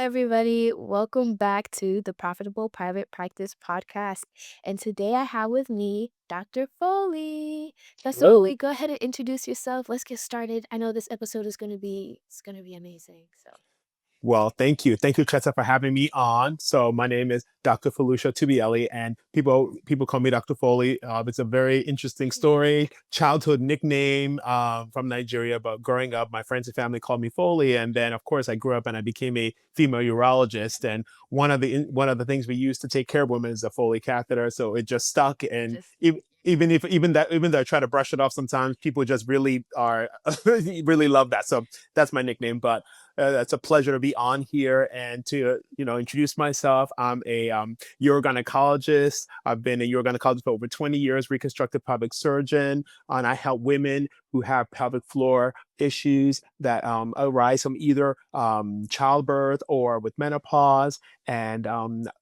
everybody. Welcome back to the Profitable Private Practice Podcast. And today I have with me Dr. Foley. Dr. Hello. Foley, go ahead and introduce yourself. Let's get started. I know this episode is gonna be amazing. So Well, thank you. Thank you, Chesa, for having me on. So my name is Dr. Felicia Tugbiyele, and people call me Dr. Foley. It's a very interesting story, childhood nickname from Nigeria. But growing up, my friends and family called me Foley, and then of course I grew up and I became a female urologist. And one of the things we use to take care of women is a Foley catheter. So it just stuck, and just even though I try to brush it off, sometimes people just really are really love that. So that's my nickname, but. It's a pleasure to be on here and to introduce myself. I'm a urogynecologist. I've been a urogynecologist for over 20 years, reconstructive pelvic surgeon, and I help women who have pelvic floor issues that arise from either childbirth or with menopause. And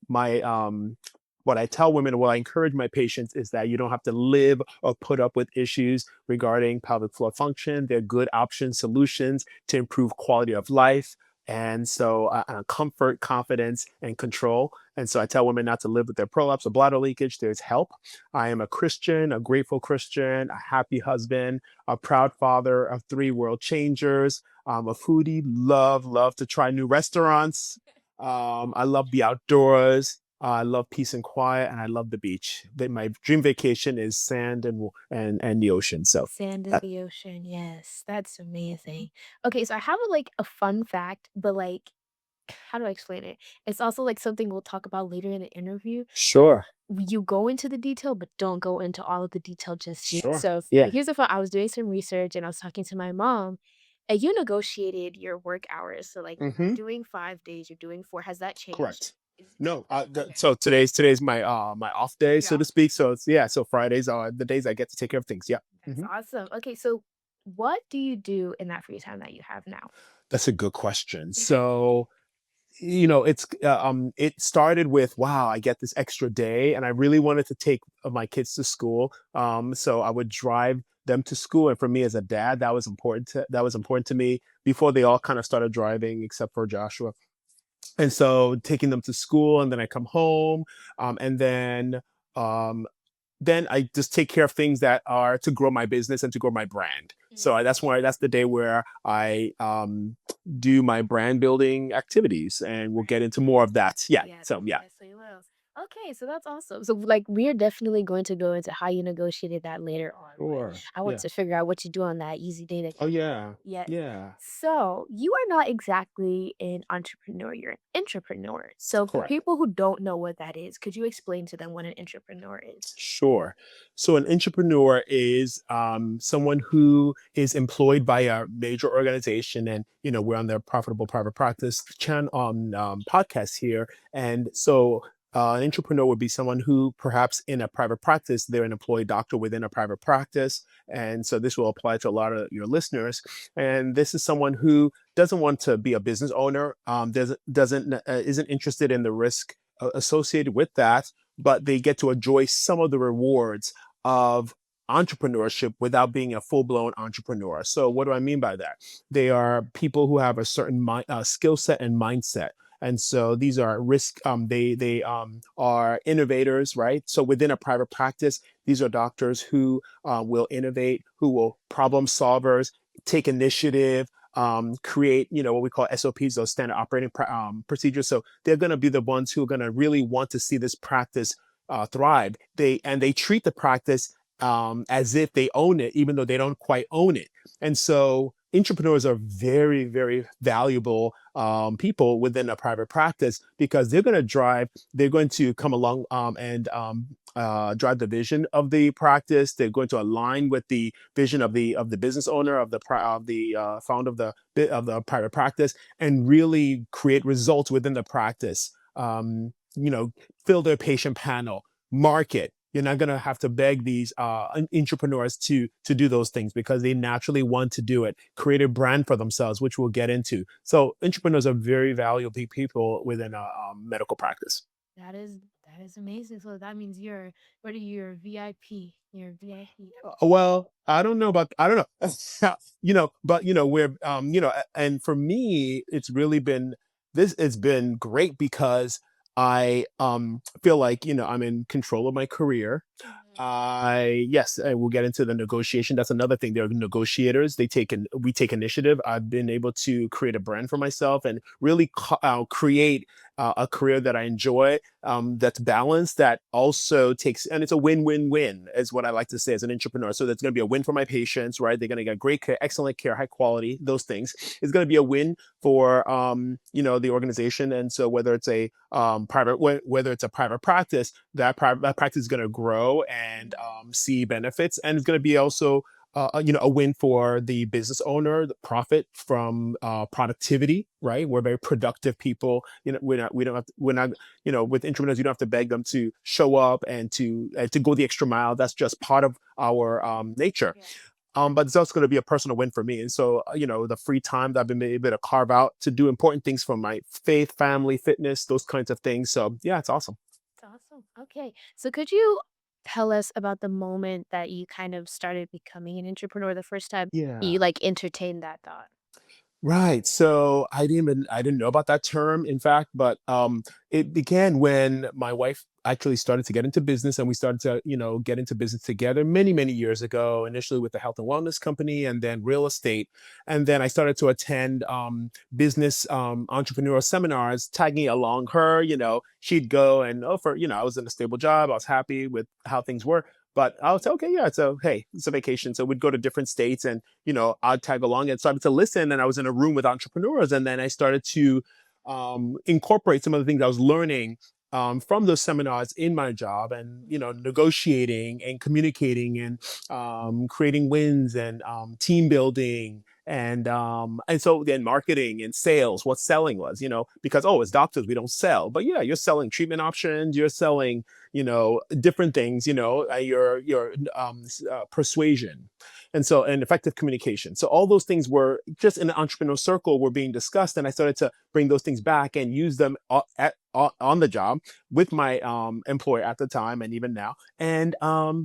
my what I tell women, what I encourage my patients is that you don't have to live or put up with issues regarding pelvic floor function. They're good options, solutions to improve quality of life. And so, comfort, confidence, and control. And so, I tell women not to live with their prolapse or bladder leakage. There's help. I am a Christian, a grateful Christian, a happy husband, a proud father of three world changers. I'm a foodie, love to try new restaurants. I love the outdoors. I love peace and quiet, and I love the beach. My dream vacation is sand and the ocean. So sand in that, the ocean. Yes, that's amazing. Okay, so I have a fun fact, but how do I explain it? It's also like something we'll talk about later in the interview. sure, You go into the detail, but don't go into all of the detail just yet. sure, So yeah, here's the fun. I was doing some research and I was talking to my mom, and you negotiated your work hours. So like hmm doing 5 days, you're doing four. Has that changed? correct. Is No, okay. so today's my off day, You're so to off. speak. So it's yeah, so Fridays are the days I get to take care of things. Yeah. That's hmm awesome. Okay, so what do you do in that free time that you have now? That's a good question. So it started with wow, I get this extra day, and I really wanted to take my kids to school. So I would drive them to school, and for me as a dad, that was important to me before they all kind of started driving, except for Joshua. And so taking them to school, and then I come home, and um, then I just take care of things that are to grow my business and to grow my brand. So Mm. that's the day where I do my brand building activities, and we'll get into more of that. Yeah. Yes, So yeah. yes, we will. Okay, so that's awesome. So, like, we are definitely going to go into how you negotiated that later on, but Sure. I want Yeah. to figure out what you do on that easy day that Oh you yeah. yes. Yeah. So, you are not exactly an entrepreneur, you're an entrepreneur. So, for Correct. people who don't know what that is, could you explain to them what an entrepreneur is? Sure. So an entrepreneur is someone who is employed by a major organization, and we're on the Profitable Private Practice channel on podcast here, and so. An entrepreneur would be someone who, perhaps in a private practice, they're an employee doctor within a private practice. And so this will apply to a lot of your listeners. And this is someone who doesn't want to be a business owner, doesn't isn't interested in the risk associated with that, but they get to enjoy some of the rewards of entrepreneurship without being a full-blown entrepreneur. So what do I mean by that? They are people who have a certain skill set and mindset. And so these are risk. They are innovators, right? So within a private practice, these are doctors who will innovate, who will problem solvers, take initiative, create what we call SOPs, those standard operating procedures. So they're going to be the ones who are going to really want to see this practice thrive. They treat the practice as if they own it, even though they don't quite own it. And so entrepreneurs are very, very valuable people within a private practice because they're going to come along and drive the vision of the practice. They're going to align with the vision of the business owner, of the founder of the private practice, and really create results within the practice. Fill their patient panel, market. You're not going to have to beg these entrepreneurs to do those things because they naturally want to do it. Create a brand for themselves, which we'll get into. So entrepreneurs are very valuable people within a medical practice. That is that is amazing. So that means you're what are you, you're VIP? You're VIP. Well, I don't know, but and for me, it's really been. this has been great because I feel like, I'm in control of my career. Mhm. Yes, I will get into the negotiation. That's another thing. They're negotiators. We take initiative. I've been able to create a brand for myself and really create a career that I enjoy, that's balanced, that also takes, and it's a win-win-win, is what I like to say as an entrepreneur. So that's going to be a win for my patients, right? They're going to get great care, excellent care, high quality, those things. It's going to be a win for, the organization. And so whether it's a whether it's a private practice, that practice is going to grow and see benefits, and it's going to be also a win for the business owner, the profit from productivity, right? We're very productive people. We're not, with entrepreneurs, you don't have to beg them to show up and to go the extra mile. That's just part of our nature. Yeah. But it's also going to be a personal win for me. And so, the free time that I've been able to carve out to do important things for my faith, family, fitness, those kinds of things. So, yeah, it's awesome. That's awesome. Okay. So could you tell us about the moment that you kind of started becoming an entrepreneur, the first time you Yeah. like entertained that thought? Right. So I didn't know about that term, in fact, but it began when my wife actually started to get into business, and we started to, get into business together many, many years ago, initially with the health and wellness company and then real estate. And then I started to attend business entrepreneurial seminars, tagging along her. She'd go and, oh, I was in a stable job. I was happy with how things were. But I would say, okay, yeah, so hey, it's a vacation. So we'd go to different states, and I'd tag along and started to listen. And I was in a room with entrepreneurs. And then I started to incorporate some of the things I was learning from those seminars in my job, and, negotiating and communicating and creating wins and team building. And so then marketing and sales, what selling was, because, oh, as doctors, we don't sell. But yeah, you're selling treatment options, you're selling, different things, your persuasion, and effective communication. So all those things were just in the entrepreneurial circle were being discussed, and I started to bring those things back and use them on the job with my employer at the time, and even now. And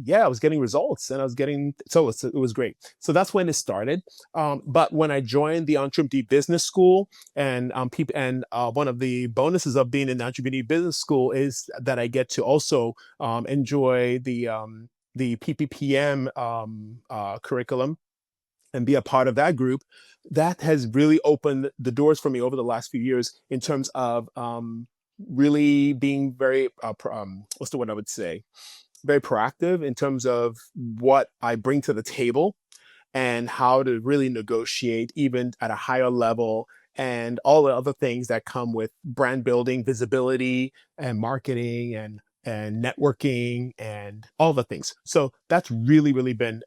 yeah, I was getting results, and I was getting, so it was great. So that's when it started. But when I joined the EntreMD Business School, and people, and one of the bonuses of being in the EntreMD Business School is that I get to also enjoy the PPPM curriculum and be a part of that group. That has really opened the doors for me over the last few years in terms of really being very, what's the word I would say? Very proactive in terms of what I bring to the table and how to really negotiate even at a higher level, and all the other things that come with brand building, visibility, and marketing, and networking, and all the things. So that's really been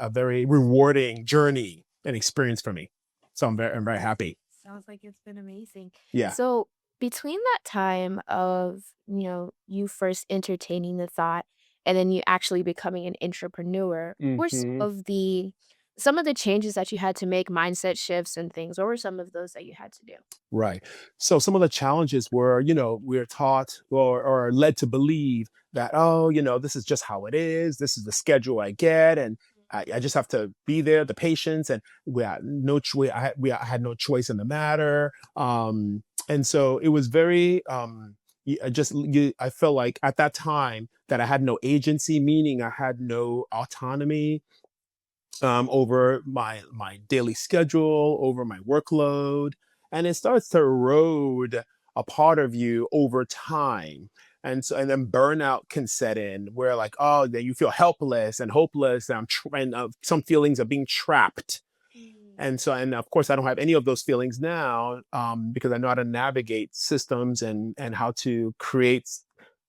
a very rewarding journey and experience for me. So I'm very happy. Sounds like it's been amazing. Yeah. So between that time of, you first entertaining the thought and then you actually becoming an entrepreneur, what were Hmm. some of the changes that you had to make, mindset shifts and things? What were some of those that you had to do? Right. So some of the challenges were, we're taught or led to believe that, oh, this is just how it is. This is the schedule I get. And I just have to be there, the patients, and we had no choice. I had no choice in the matter. And so it was very, I felt like at that time that I had no agency, meaning I had no autonomy over my daily schedule, over my workload, and it starts to erode a part of you over time. And then burnout can set in, where like, oh, then you feel helpless and hopeless, and, some feelings of being trapped. Mm. And of course, I don't have any of those feelings now, because I know how to navigate systems and how to create,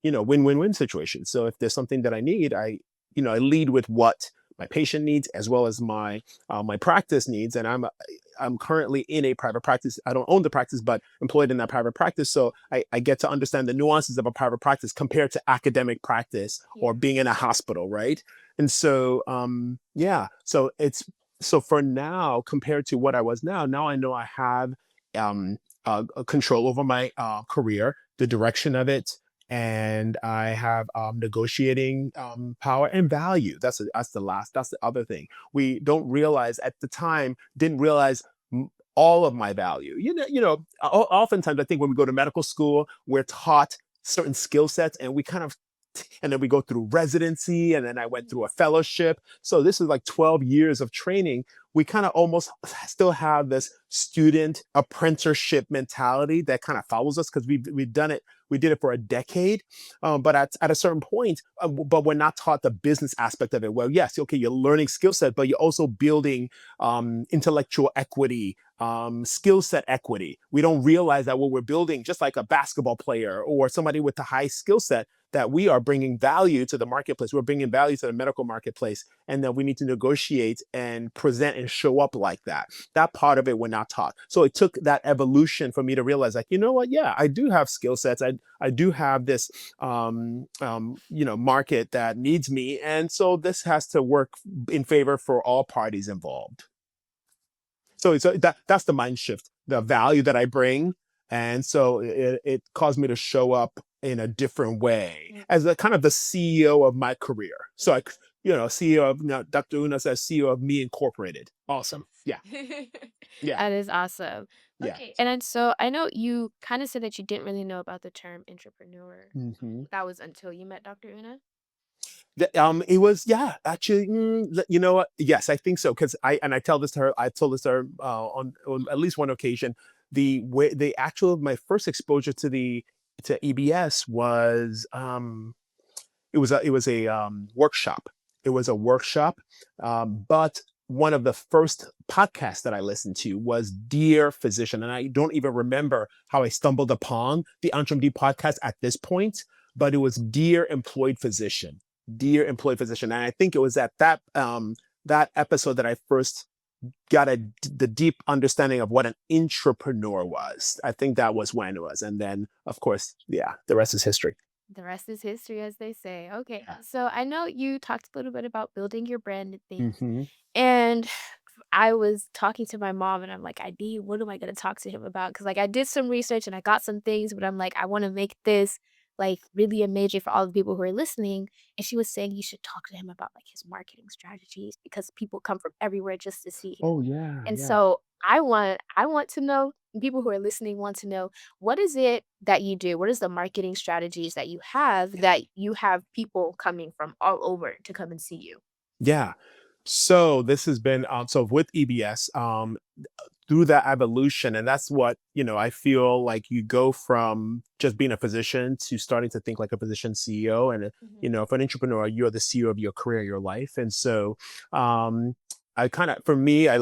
win-win-win situations. So if there's something that I need, I lead with what my patient needs as well as my practice needs. And I'm currently in a private practice. I don't own the practice, but employed in that private practice. So I get to understand the nuances of a private practice compared to academic practice or Yeah. being in a hospital, right? And so yeah, so for now, compared to what I was now I know I have um, control over my career, the direction of it, and I have negotiating power and value. That's the other thing we don't realize at the time. Didn't realize all of my value. Oftentimes I think when we go to medical school, we're taught certain skill sets, and we kind of and then we go through residency, and then I went through a fellowship. So this is like 12 years of training. We kind of almost still have this student apprenticeship mentality that kind of follows us because we've done it. We did it for a decade, but at a certain point, but we're not taught the business aspect of it. Well, yes, okay, you're learning skill set, but you're also building intellectual equity, skill set equity. We don't realize that what we're building, just like a basketball player or somebody with a high skill set, that we are bringing value to the marketplace. We're bringing value to the medical marketplace, and that we need to negotiate and present and show up like that. That part of it we're not taught. So it took that evolution for me to realize, like, you know what? Yeah, I do have skill sets. I do have this, market that needs me, and so this has to work in favor for all parties involved. So that's the mind shift, the value that I bring, and so it caused me to show up in a different way Mm, as a kind of the CEO of my career. So mm. CEO of, Dr. Una says CEO of Me Incorporated. Awesome. Yeah, Yes. yeah, That is awesome. yeah. Okay, and then so I know you kinda said that you didn't really know about the term entrepreneur. Hmm. That was until you met Dr. Una? It was, yeah, actually, you know what? Yes, I think so. Because I tell this to her. I told this to her on at least one occasion. The actual my first exposure to EBS was it was a workshop. It was a workshop, but one of the first podcasts that I listened to was Dear Physician, and I don't even remember how I stumbled upon the EntreMD podcast at this point, but it was Dear Employed Physician, Dear Employed Physician, and I think it was at that episode that I first got the deep understanding of what an entrepreneur was. I think that was when it was, and then of course, yeah, the rest is history. The rest is history, as they say. Okay, Yeah. so I know you talked a little bit about building your brand and things, Hmm. and I was talking to my mom, and I'm like, "ID, what am I gonna talk to him about?" Because like, I did some research and I got some things, but I'm like, "I wanna make this, like, really amazing for all the people who are listening," and she was saying you should talk to him about, like, his marketing strategies because people come from everywhere just to see him. Oh yeah, And yeah. so I want to know, people who are listening want to know, what is it that you do? What is the marketing strategies that you have people coming from all over to come and see you? Yeah. So this has been so with EBS, through that evolution, and that's what, I feel like you go from just being a physician to starting to think like a physician CEO. And Mhm. for an entrepreneur, you're the CEO of your career, your life. And so um I kind of, for me, I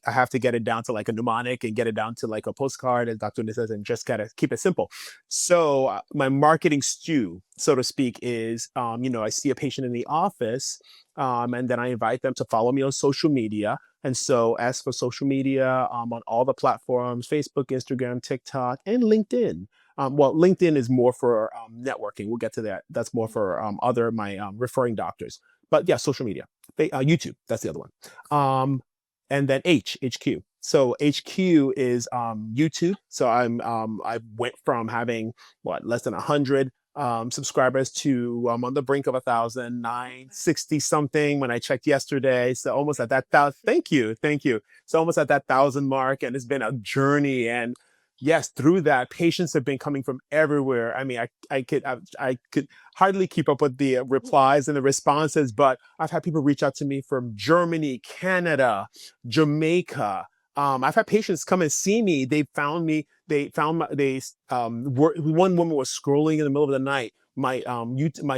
have to get it down to like a mnemonic and get it down to like a postcard, as Dr. Nid says, and just gotta keep it simple. So my marketing stew, so to speak, is I see a patient in the office, and then I invite them to follow me on social media. And so, as for social media, on all the platforms, Facebook, Instagram, TikTok, and LinkedIn. Well, LinkedIn is more for networking. We'll get to that. That's more for other my referring doctors. But yeah, social media, YouTube. That's the other one. Um, and then HQ. So HQ is YouTube. So I went from having what, less than 100 subscribers to on the brink of 1,000, nine Wow. 60 something when I checked yesterday. So almost at that thousand. Congratulations. Thank you, thank you. So almost at that 1,000 mark, and it's been a journey. And yes, through that, patients have been coming from everywhere. I mean, I could hardly keep up with the replies and the responses, but I've had people reach out to me from Germany, Canada, Jamaica. I've had patients come and see me. They found me. They found my, they one woman was scrolling in the middle of the night. My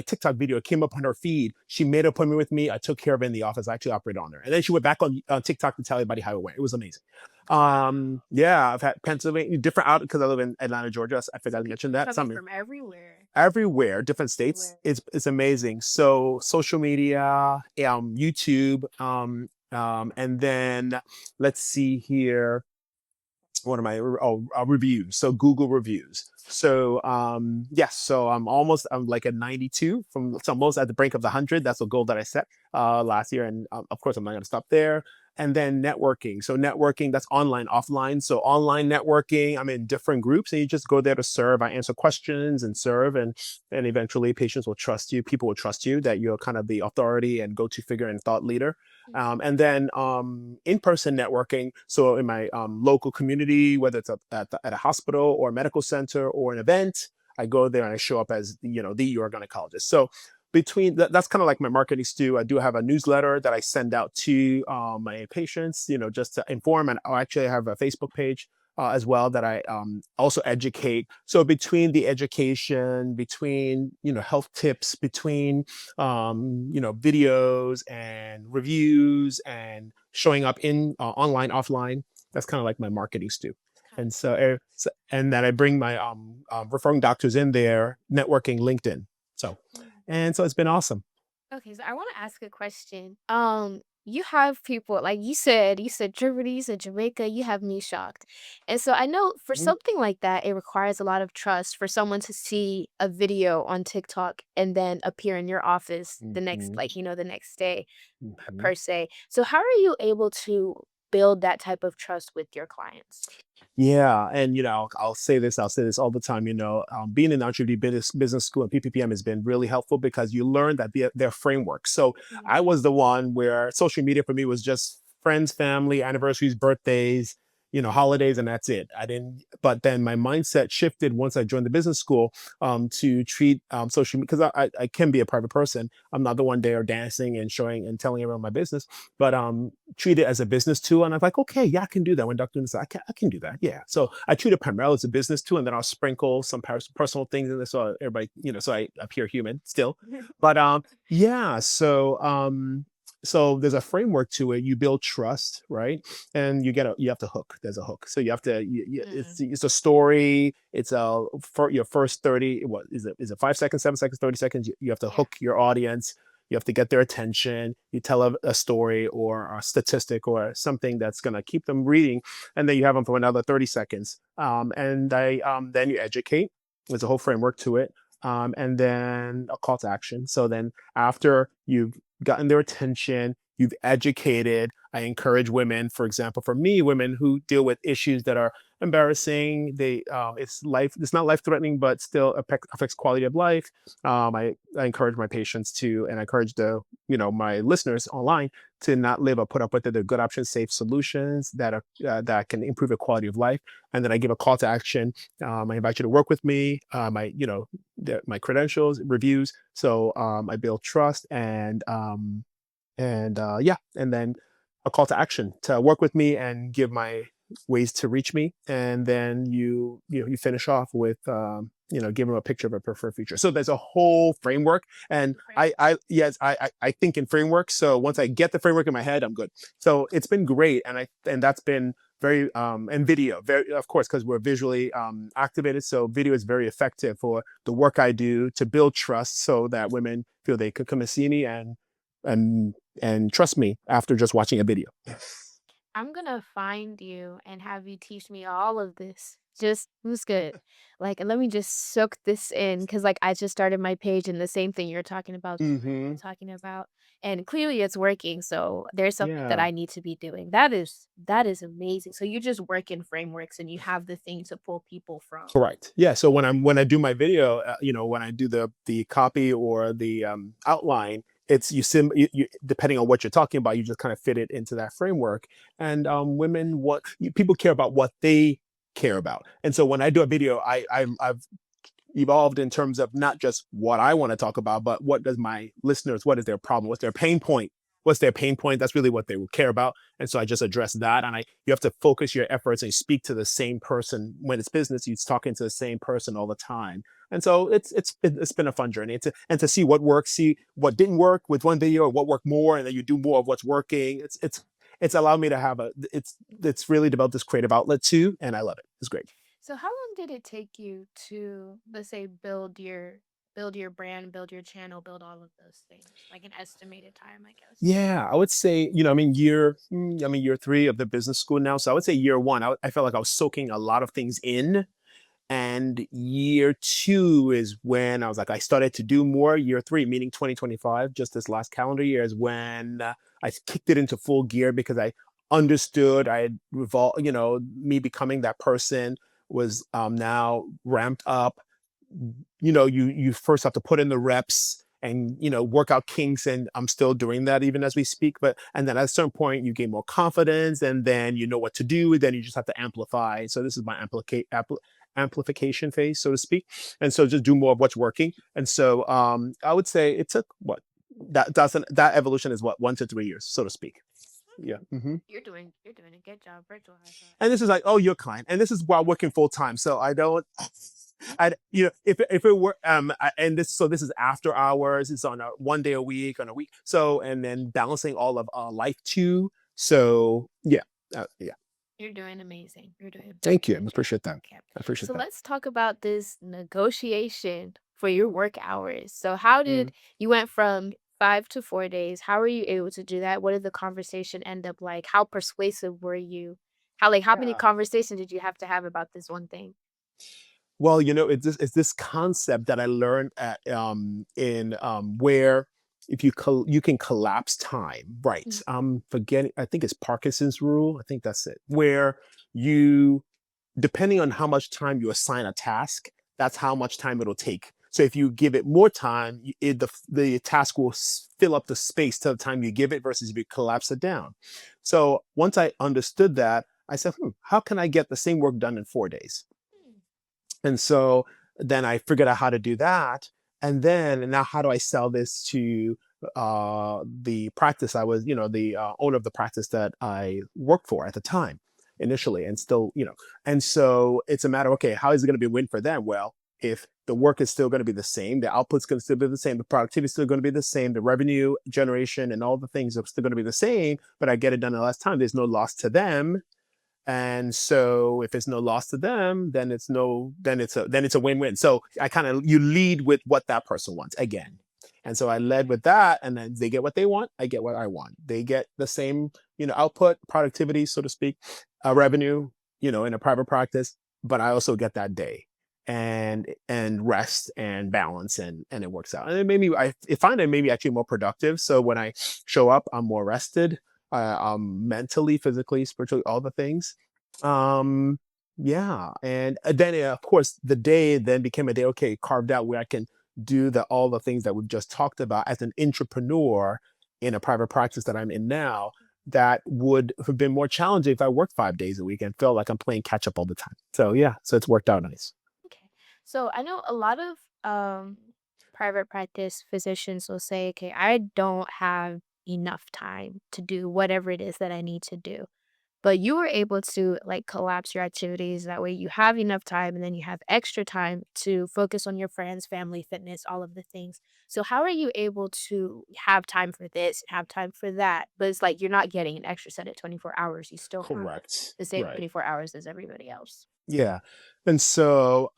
TikTok video came up on her feed. She made an appointment with me. I took care of it in the office. I actually operated on her, and then she went back on TikTok to tell everybody how it went. It was amazing. Wow. Yeah, I've had Pennsylvania, different out because I live in Atlanta, Georgia. So I So forgot to mention people are that. coming Some from everywhere. everywhere, different states. Everywhere. It's amazing. So social media, YouTube, and then let's see here. What am I? Oh, reviews. So Google reviews. So yes. So I'm like at 92 from, so almost at the brink of the 100. That's a goal that I set last year, and of course I'm not going to stop there. And then networking. So networking, that's online, offline. So online networking, I'm in different groups and you just go there to serve. I answer questions and serve, and eventually patients will trust you. People will trust you that you're kind of the authority and go-to figure and thought leader. And then in-person networking. So in my local community, whether it's at a hospital or a medical center or an event, I go there and I show up as, the urogyncologist. So that's kind of like my marketing stew. I do have a newsletter that I send out to my patients, just to inform. And I actually have a Facebook page as well that I also educate. So between the education, between health tips, between videos and reviews and showing up in online, offline, that's kind of like my marketing stew. And and that I bring my referring doctors in there, networking LinkedIn. So and so it's been awesome. Okay, so I want to ask a question. You have people like you said Germany, you said Jamaica, you have me shocked. And so I know for Mhm, something like that, it requires a lot of trust for someone to see a video on TikTok and then appear in your office the next, mhm, like, the next day mhm. per se. So how are you able to build that type of trust with your clients? Yeah, and I'll say this all the time. Being in the business school and PPPM has been really helpful because you learn that their framework. So I Mhm. was the one where social media for me was just friends, family, anniversaries, birthdays, holidays, and that's it. I didn't. But then my mindset shifted once I joined the business school to treat social because I can be a private person. I'm not the one there dancing and showing and telling everyone my business, but treat it as a business tool. And I'm like, okay, yeah, I can do that. When Dr. said, I can do that. Yeah. So I treat it primarily as a business tool, and then I'll sprinkle some personal things in there so everybody, so I appear human still. But yeah. So there's a framework to it. You build trust, right? And you have to hook. There's a hook. So you have to. Mm, It's a story. It's for your first 30. What is it? Is it 5 seconds, 7 seconds, 30 seconds? You have to yeah. hook your audience. You have to get their attention. You tell a story or a statistic or something that's going to keep them reading, and then you have them for another 30 seconds. And then you educate. There's a whole framework to it. And then a call to action. So then after you've gotten their attention, you've educated. I encourage women, for example, for me, women who deal with issues that are embarrassing. It's not life threatening, but still affects quality of life. I encourage my patients to, and I encourage my listeners online to not live or put up with it. They're good options, safe solutions that can improve the quality of life. And then I give a call to action. I invite you to work with me. My credentials, reviews. So I build trust and yeah, and then a call to action to work with me and give my ways to reach me, and then you finish off with give them a picture of a preferred feature. So there's a whole framework, and The I framework. yes I think in frameworks. So once I get the framework in my head, I'm good. So it's been great, and that's been very and video very of course because we're visually activated. So video is very effective for the work I do to build trust, so that women feel they could come and see me and and trust me after just watching a video. I'm gonna find you and have you teach me all of this. Just who's good. Like, and let me just soak this in because, like, I just started my page and the same thing you're talking about, Hmm. talking about, and clearly it's working. So there's something that Yeah. I need to be doing. That is amazing. So you just work in frameworks and you have the thing to pull people from. Correct. Yeah. So when I do my video, when I do the copy or the outline, it's depending on what you're talking about, you just kind of fit it into that framework. And people care about what they care about. And so when I do a video, I've evolved in terms of not just what I want to talk about, but what is their problem? What's their pain point? What's their pain point? That's really what they will care about. And so I just address that. And you have to focus your efforts and speak to the same person. When it's business, you're talking to the same person all the time. And so it's been a fun journey and to see what works, see what didn't work with one video or what worked more, and then you do more of what's working. It's allowed me to have it's really developed this creative outlet too, and I love it. It's great. So how long did it take you to, let's say, build your brand, build your channel, build all of those things? Like an estimated time, I guess. Yeah, I would say, I'm in year three of the business school now. So I would say year one, I felt like I was soaking a lot of things in. And year two is when I was like, I started to do more. Year three, meaning 2025, just this last calendar year, is when I kicked it into full gear because understood. I had revolved, me becoming that person was now ramped up. You first have to put in the reps and work out kinks, and I'm still doing that even as we speak. But and then at a certain point, you gain more confidence, and then you know what to do. And then you just have to amplify. So this is my amplification phase, so to speak. And so just do more of what's working. And so I would say it took what that evolution is what 1 to 3 years, so to speak. Yeah. Okay. You're doing a good job. Virtual high five. And this is like, oh, you're kind. And this is while working full time. So I don't, if it were, this is after hours, it's on a 1 day a week, on a week. So, and then balancing all of life too. So yeah, yeah. You're doing amazing. You're doing a Thank very you. I good job. appreciate that. Okay. I appreciate So that. let's talk about this negotiation for your work hours. So how Mm, did you went from 5 to 4 days? How were you able to do that? What did the conversation end up like? How persuasive were you? How many yeah. conversations did you have to have about this one thing? Well, it's this concept that I learned at in where if you can collapse time, right? Mm. I'm forgetting. I think it's Parkinson's rule. I think that's it. Where you depending on how much time you assign a task, that's how much time it'll take. So if you give it more time, the task will fill up the space to the time you give it versus if you collapse it down. So once I understood that, I said, how can I get the same work done in 4 days? Mm. And so then I figured out how to do that. And then now how do I sell this to the practice I was, the owner of the practice that I worked for at the time initially and still, and so it's a matter, okay, how is it going to be a win for them? Well, if the work is still going to be the same, the output's going to still be the same, the productivity is still going to be the same, the revenue generation and all the things are still going to be the same, but I get it done in less time, there's no loss to them, and so if it's no loss to them, then it's a win-win. So I kind of you lead with what that person wants again. And so I led with that, and then they get what they want, I get what I want. They get the same, output, productivity, so to speak, revenue, in a private practice, but I also get that day and rest and balance, and it works out. And it made me I find it made me actually more productive. So when I show up, I'm more rested, mentally, physically, spiritually, all the things. Um, yeah, and then of course the day then became a day, okay, carved out where I can do all the things that we've just talked about as an entrepreneur in a private practice that I'm in now. That would have been more challenging if I worked 5 days a week and felt like I'm playing catch up all the time. So yeah, so it's worked out nice. Okay. So I know a lot of private practice physicians will say, okay, I don't have enough time to do whatever it is that I need to do. But you were able to like collapse your activities. That way you have enough time and then you have extra time to focus on your friends, family, fitness, all of the things. So how are you able to have time for this, have time for that? But it's like you're not getting an extra set of 24 hours. You still have Correct. the same Right. 24 hours as everybody else. Yeah. And so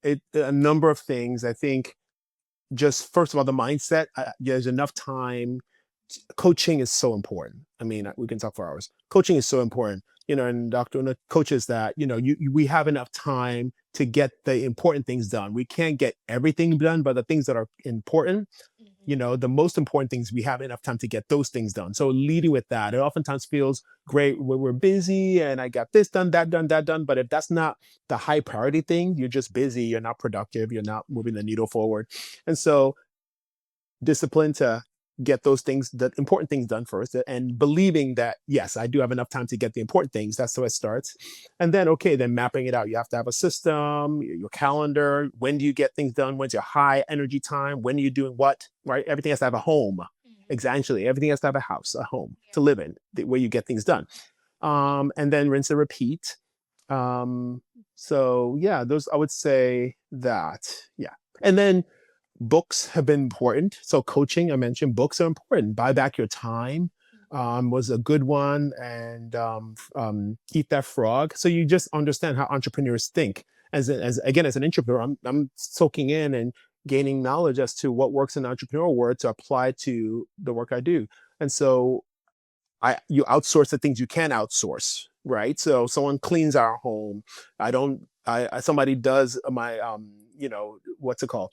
it a number of things. I think just first of all, the mindset, there's enough time. Coaching is so important. I mean, we can talk for hours. Coaching is so important, and Dr. Una coaches that, we have enough time to get the important things done. We can't get everything done, but the things that are important, Mhm. the most important things, we have enough time to get those things done. So leading with that, it oftentimes feels great when we're busy and I got this done, that done, that done. But if that's not the high priority thing, you're just busy, you're not productive, you're not moving the needle forward. And so discipline to get those things, the important things done first, and believing that, yes, I do have enough time to get the important things. That's how it starts. And then, okay, then mapping it out. You have to have a system, your calendar. When do you get things done? When's your high energy time? When are you doing what? Right? Everything has to have a home. Mhm. Essentially, everything has to have a house, a home to Yeah. live in, where you get things done. And then rinse and repeat. So yeah, those I would say that. Yeah. And then books have been important. So coaching, I mentioned books are important. Buy Back Your Time was a good one, and Eat That Frog. So you just understand how entrepreneurs think. As an entrepreneur, I'm soaking in and gaining knowledge as to what works in the entrepreneurial world to apply to the work I do. And so you outsource the things you can outsource, right? So someone cleans our home. I don't. Somebody does my what's it called?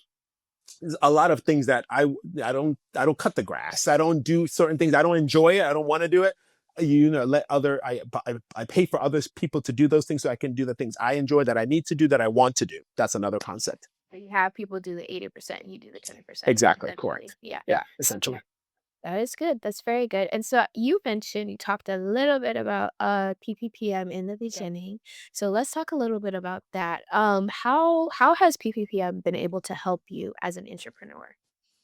There's a lot of things that I don't cut the grass. I don't do certain things. I don't enjoy it. I don't want to do it. let other I pay for others people to do those things so I can do the things I enjoy, that I need to do, that I want to do. That's another concept. You have people do the 80%, you do the 20%, Exactly, essentially. correct. Yeah. Yeah, Okay. essentially. That is good. That's very good. And so you mentioned you talked a little bit about PPPM in the beginning. So let's talk a little bit about that. How has PPPM been able to help you as an entrepreneur?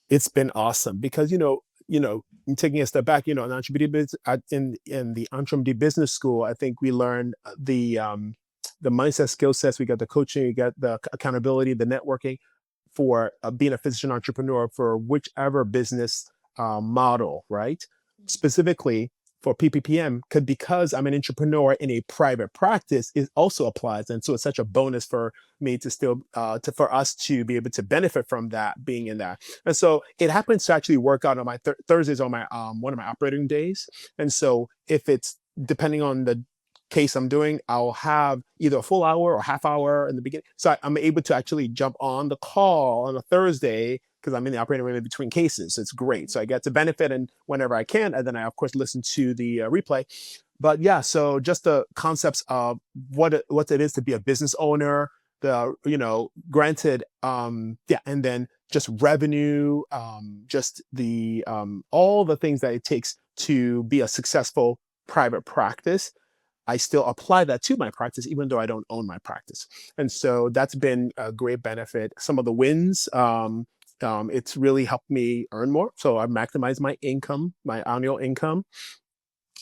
It's been awesome because, taking a step back, in in the EntreMD business school, I think we learned the mindset, skill sets. We got the coaching, we got the accountability, the networking for being a physician entrepreneur for whichever business model, right? Specifically for PPPM, because I'm an entrepreneur in a private practice, it also applies, and so it's such a bonus for me to still for us to be able to benefit from that, being in that. And so it happens to actually work out on my Thursdays on my one of my operating days. And so if it's depending on the case I'm doing, I'll have either a full hour or half hour in the beginning. So I'm able to actually jump on the call on a Thursday because I'm in the operating room in between cases. So it's great. So I get to benefit and whenever I can. And then I, of course, listen to the replay. But yeah, so just the concepts of what it is to be a business owner, granted, yeah, and then just revenue, just the all the things that it takes to be a successful private practice. I still apply that to my practice, even though I don't own my practice. And so that's been a great benefit. Some of the wins, it's really helped me earn more. So I maximize my income, my annual income.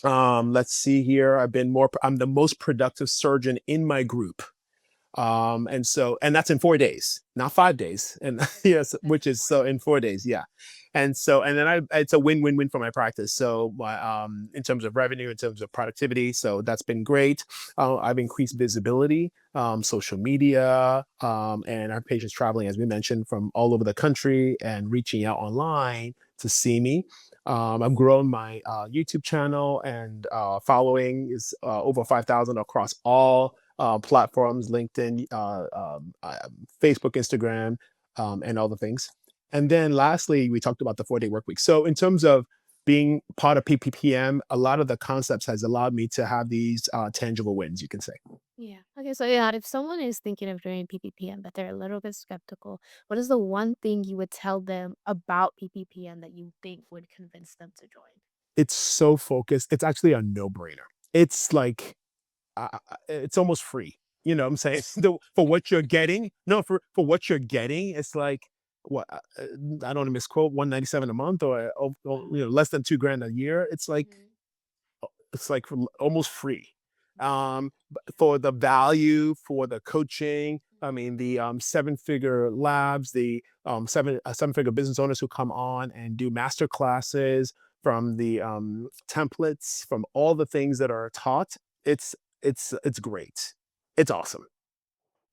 Let's see here. I'm the most productive surgeon in my group. And that's in 4 days, not 5 days. And yes, That's which is so in important. 4 days. Yeah. And then it's a win-win-win for my practice. So in terms of revenue, in terms of productivity. So that's been great. I've increased visibility, social media, and our patients traveling, as we mentioned, from all over the country and reaching out online to see me. I've grown my YouTube channel, and following is over 5,000 across all platforms, LinkedIn, Facebook, Instagram, and all the things. And then lastly, we talked about the 4-day work week. So in terms of being part of PPPM, a lot of the concepts has allowed me to have these tangible wins, you can say. Yeah. Okay. So yeah, if someone is thinking of doing PPPM, but they're a little bit skeptical, what is the one thing you would tell them about PPPM that you think would convince them to join? It's so focused. It's actually a no-brainer. It's like it's almost free. You know what I'm saying? For what you're getting, no, for what you're getting, it's like what I don't want to misquote 197 a month or Wow. less than 2 grand a year. Mhm. It's like almost free. For the value, for the coaching, I mean the seven-figure labs, the seven-figure business owners who come on and do master classes from the templates, from all the things that are taught. It's great. It's awesome.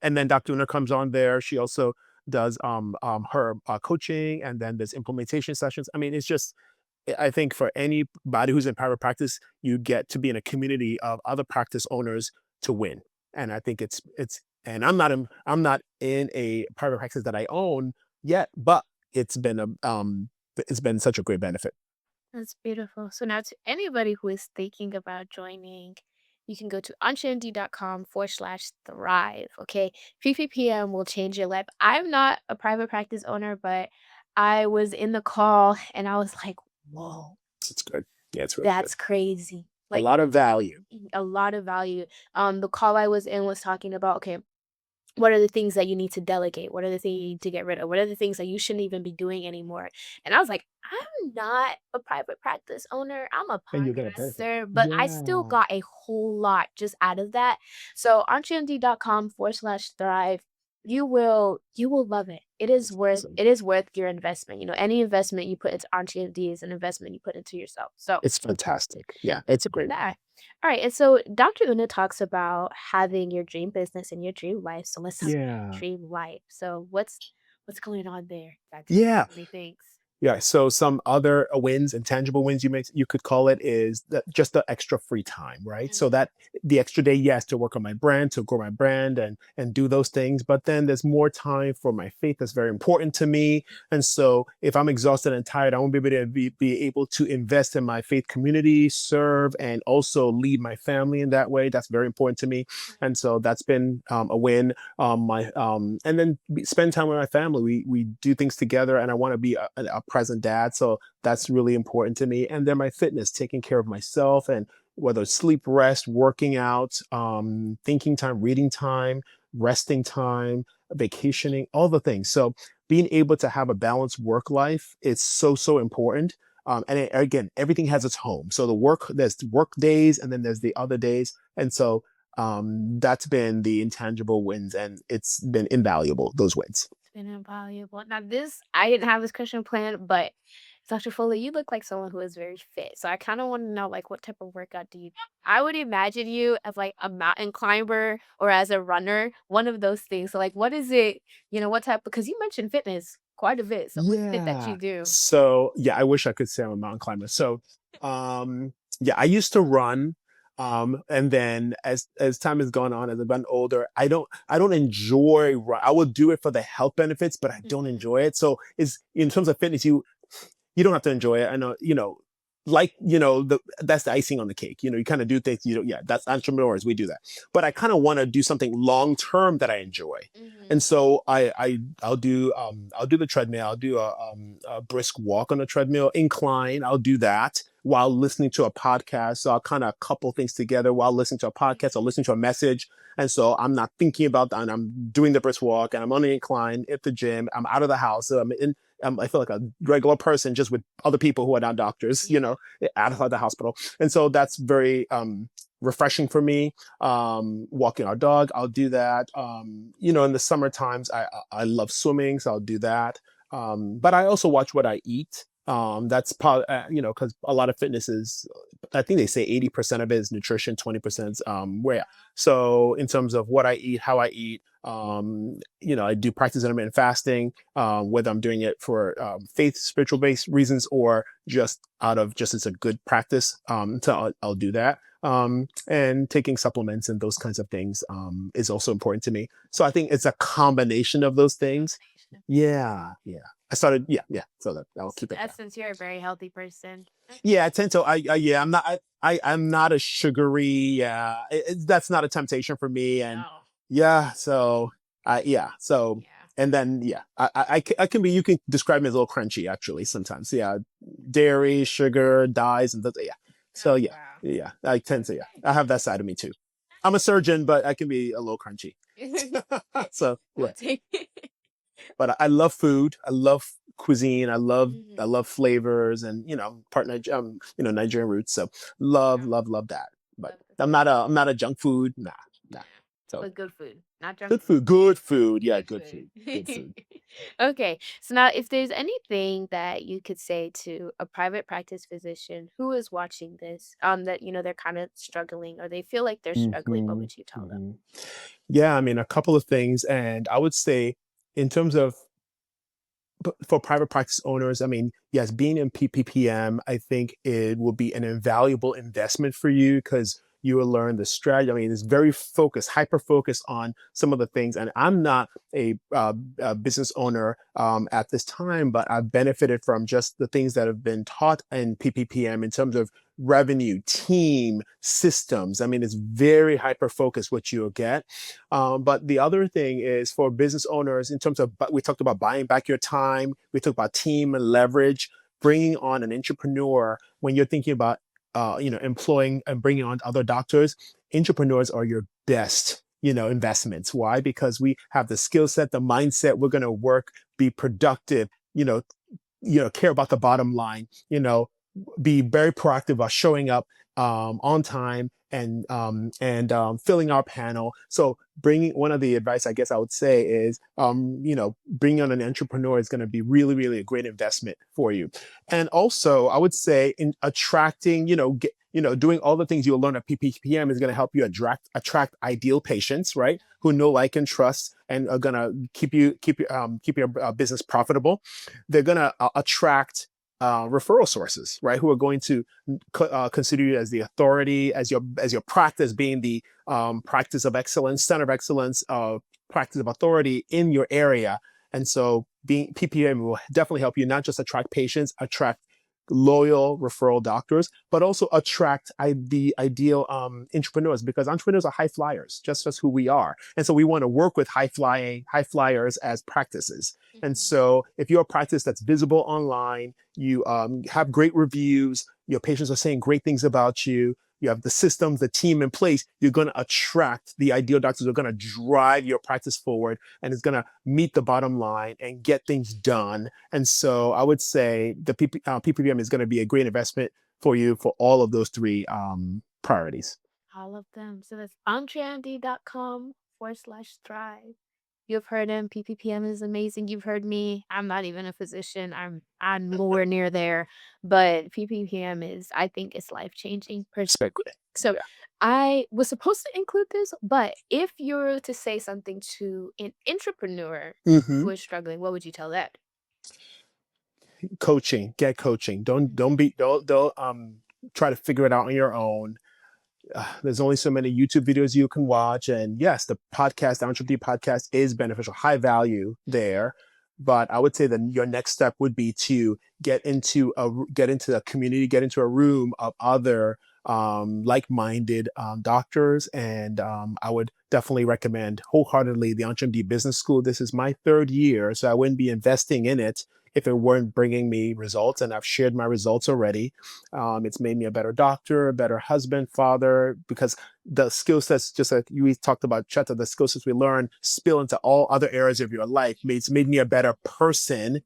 And then Dr. Una comes on there. She also does her coaching, and then there's implementation sessions. I mean, it's just I think for anybody who's in private practice, you get to be in a community of other practice owners to win. And I think and I'm not in a private practice that I own yet, but it's been it's been such a great benefit. That's beautiful. So now to anybody who is thinking about joining, you can go to entremd.com/thrive. Okay. PPPM will change your life. I'm not a private practice owner, but I was in the call and I was like, whoa, It's good. Yeah, it's really good. that's crazy. A Like lot of value. a lot of value. The call I was in was talking about, okay, what are the things that you need to delegate? What are the things you need to get rid of? What are the things that you shouldn't even be doing anymore? And I was like, I'm not a private practice owner. I'm a And you get a benefit. podcaster, but I still Yeah. got a whole lot just out of that. So entremd.com/thrive, you will love it. It's awesome. It is worth your investment. Any investment you put into entremd is an investment you put into yourself. So It's fantastic. Yeah, it's a great. that. All right. And so Dr. Una talks about having your dream business and your dream life. So let's talk about Yeah. dream life. So what's going on there? Got Yeah. so many things. Yeah. So some other wins and tangible wins you could call it is just the extra free time, right? So Mhm. that the extra day, yes, to work on my brand, to grow my brand and do those things. But then there's more time for my faith that's very important to me. And so if I'm exhausted and tired, I won't be able to be able to invest in my faith community, serve, and also lead my family in that way. That's very important to me. And so that's been a win. My and then spend time with my family. We do things together, and I want to be a present dad. So that's really important to me. And then my fitness, taking care of myself, and whether it's sleep, rest, working out, thinking time, reading time, resting time, vacationing, all the things. So being able to have a balanced work life is so important. Again, everything has its home. So there's work days, and then there's the other days. And so that's been the intangible wins, and it's been invaluable, those wins. It's been invaluable. Now this I didn't have this question planned, but Dr. Foley, you look like someone who is very fit. So I kind of want to know like what type of workout do you I would imagine you as like a mountain climber or as a runner, one of those things. So like what is it, what type because you mentioned fitness quite a bit. So what is it that Yeah. you do? So yeah, I wish I could say I'm a mountain climber. So yeah, I used to run. And then as time has gone on, as I've gotten older, I don't enjoy run. I will do it for the health benefits, but I don't Mhm. enjoy it. So is in terms of fitness, you don't have to enjoy it. I know, like, that's the icing on the cake. You kind of do things, yeah, that's entrepreneurs. We do that. But I kind of want to do something long term that I enjoy. And Mhm. so I'll do the treadmill. I'll do a brisk walk on the treadmill, incline. I'll do that while listening to a podcast. So I'll kind of couple things together while listening to a podcast or Mhm. listening to a message. And so I'm not thinking about that. And I'm doing the brisk walk, and I'm on the incline at the gym. I'm out of the house. So I feel like a regular person just with other people who are not doctors, Yeah. outside the hospital. And so that's very refreshing for me. Walking our dog, I'll do that. In the summer times, I love swimming, so I'll do that. But I also watch what I eat. That's part, because a lot of fitness is, I think they say 80% of it is nutrition, 20% is where. So in terms of what I eat, how I eat, I do practice intermittent fasting, whether I'm doing it for faith, spiritual based reasons, or just out of just as a good practice. So I'll do that. And taking supplements and those kinds of things is also important to me. So I think it's a combination of those things. Combination. Yeah, yeah. I started, yeah, yeah. So that I'll So keep it in there. essence, you're a very healthy person. Yeah, I tend to. Yeah, I'm not. I'm not a sugary. Yeah, that's not a temptation for me. And No. yeah, so yeah, so Yeah. and then yeah, I can be. You can describe me as a little crunchy actually sometimes. Yeah, dairy, sugar, dyes, and yeah. So Oh yeah, wow. yeah, I tend to. Yeah, I have that side of me too. I'm a surgeon, but I can be a little crunchy. Okay. So We'll yeah, take it. but I love food. I love cuisine. I Mhm. love flavors, and Nigerian roots. So love Yeah. love love that. But Love the I'm food. not a junk food. Nah, nah. Yeah. So But good food, not junk good food. food, good food. Yeah, Good good food. food, good food. Okay. So now if there's anything that you could say to a private practice physician who is watching this, that they're kind of struggling or they feel like they're struggling, what Hmm. would you tell them? Hmm. Yeah, I mean a couple of things, and I would say in terms of for private practice owners, I mean, yes, being in PPPM, I think it will be an invaluable investment for you because you will learn the strategy. I mean, it's very focused, hyper focused on some of the things. And I'm not a business owner at this time, but I've benefited from just the things that have been taught in PPPM in terms of revenue, team, systems. I mean, it's very hyper focused what you'll get. But the other thing is for business owners, in terms of, we talked about buying back your time, we talked about team and leverage, bringing on an entrepreneur when you're thinking about, employing and bringing on other doctors. Entrepreneurs are your best, investments. Why? Because we have the skill set, the mindset. We're going to work, be productive, care about the bottom line, be very proactive about showing up on time and filling our panel. So bringing one of the advice I guess I would say is, bringing on an entrepreneur is going to be really a great investment for you. And also I would say in attracting, doing all the things you'll learn at PPPM is going to help you attract ideal patients, right? Who know, like, and trust, and are going to keep your business profitable. They're going to attract referral sources, right? Who are going to consider you as the authority, as your practice being the practice of excellence, center of excellence, practice of authority in your area. And so being PPM will definitely help you not just attract patients, attract loyal referral doctors, but also attract the ideal entrepreneurs, because entrepreneurs are high flyers, just as who we are. And so we want to work with high flyers as practices. And Mhm. so if you're a practice that's visible online, you have great reviews, your patients are saying great things about you have the systems, the team in place, you're going to attract the ideal doctors who are going to drive your practice forward, and it's going to meet the bottom line and get things done. And so I would say the PPM is going to be a great investment for you for all of those three priorities. All of them. So that's entremd.com/thrive. You've heard him. PPPM is amazing. You've heard me. I'm not even a physician. I'm nowhere near there, but PPPM is, I think it's life changing personally. Respect. So Yeah. I was supposed to include this, but if you're to say something to an entrepreneur who Hmm. is struggling, what would you tell that? Coaching, get coaching. Don't Mhm. be don't try to figure it out on your own. There's only so many YouTube videos you can watch. And yes, the podcast, the EntreMD podcast, is beneficial, high value there. But I would say that your next step would be to get into a community, get into a room of other like-minded doctors. And I would definitely recommend wholeheartedly the EntreMD Business School. This is my third year, so I wouldn't be investing in it if it weren't bringing me results. And I've shared my results already. It's made me a better doctor, a better husband, father, because the skill sets, just like you talked about, Cheta, the skill sets we learn spill into all other areas of your life. It's made me a better person.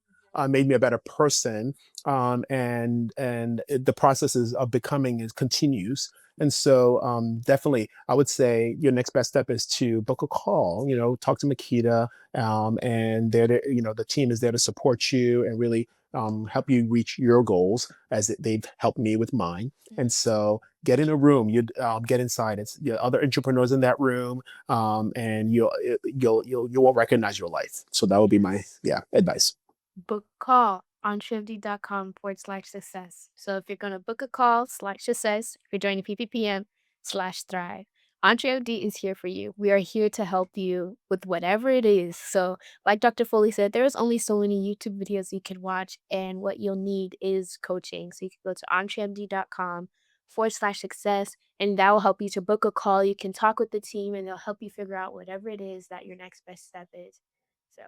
Made me a better person, and the process of becoming is continues. And so, definitely, I would say your next best step is to book a call. Talk to Makita, and the team is there to support you and really help you reach your goals, as they've helped me with mine. And so get in a room, you get inside. It's other entrepreneurs in that room, and you will recognize your life. So that would be my Yes. advice. Book call on trivd.com/success. So if you're going to book a call slash success, if you're joining PPPM/thrive, EntreMD is here for you. We are here to help you with whatever it is. So like Dr. Foley said, there's only so many YouTube videos you can watch, and what you'll need is coaching. So you can go to entremd.com/success, and that will help you to book a call. You can talk with the team, and they'll help you figure out whatever it is that your next best step is. So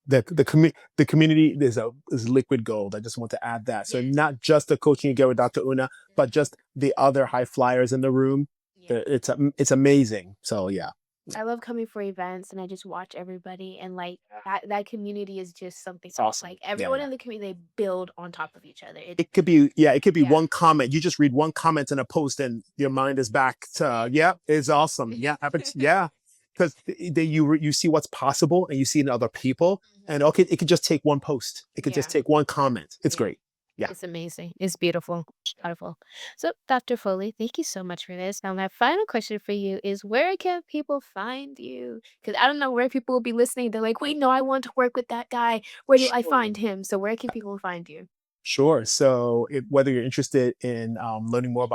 The community is liquid gold. I just want to add that. So yes. not just the coaching you get with Dr. Una, but just the other high flyers in the room. Yeah. It's amazing. So yeah. I love coming for events and I just watch everybody, and like that community is just something It's else. awesome. Like Yeah, everyone yeah. in the community, they build on top of each other. It could be Yeah. one comment. You just read one comment in a post and your mind is back to, yeah, it's awesome. Yeah, happens. Yeah. Because you see what's possible and you see in other people. And Mhm. okay, it could just take one post. It could just Yeah. take one comment. It's Yeah. great. Yeah. It's amazing. It's beautiful. Beautiful. So, Dr. Foley, thank you so much for this. Now, my final question for you is, where can people find you? Because I don't know where people will be listening. They're like, wait, no, I want to work with that guy. Where do I Sure. find him? So, where can people find you? Sure. So, whether you're interested in learning more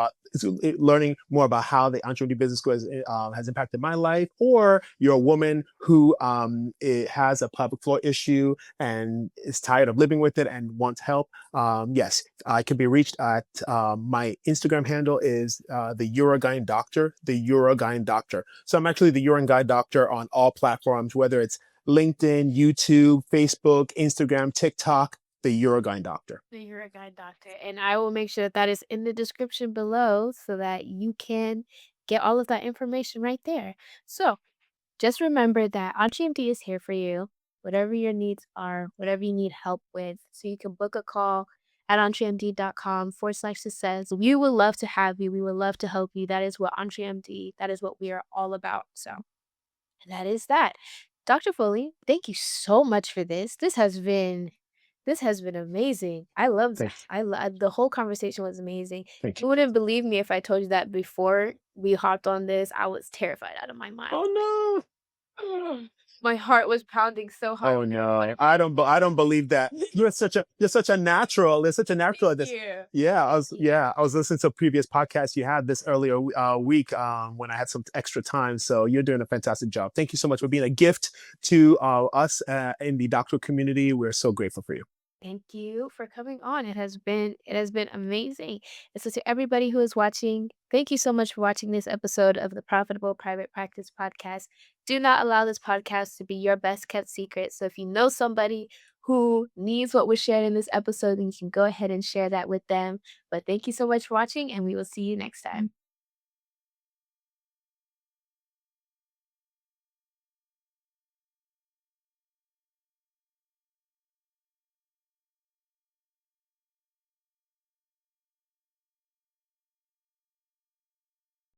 about how the Entrepreneur Business School has impacted my life, or you're a woman who has a pelvic floor issue and is tired of living with it and wants help, yes, I can be reached at my Instagram handle is the Urogyne Doctor, the Urogyne Doctor. So I'm actually the Urine Guy Doctor on all platforms, whether it's LinkedIn, YouTube, Facebook, Instagram, TikTok, the Urogyne Doctor. So you're a guide doctor, and I will make sure that that is in the description below so that you can get all of that information right there. So just remember that AuntieMD is here for you, whatever your needs are, whatever you need help with. So you can book a call at entremd.com/success. We would love to have you. We would love to help you. That is what EntreMD, that is what we are all about. So that is that. Dr. Foley, thank you so much for this. This has been This has been amazing. I love Thank you. the whole conversation was amazing. Thank you. You wouldn't believe me if I told you that before we hopped on this, I was terrified out of my mind. Oh My heart was pounding so hard. I Oh didn't even want no, to breathe. I don't believe that. You're such a natural. You're such a natural Thank at this. you. Thank Yeah, I was listening to a previous podcast you had this earlier week when I had some extra time. So you're doing a fantastic job. Thank you so much for being a gift to us in the doctoral community. We're so grateful for you. Thank you for coming on. It has been amazing. And so to everybody who is watching, thank you so much for watching this episode of the Profitable Private Practice Podcast. Do not allow this podcast to be your best kept secret. So if you know somebody who needs what was shared in this episode, then you can go ahead and share that with them. But thank you so much for watching, and we will see you next time.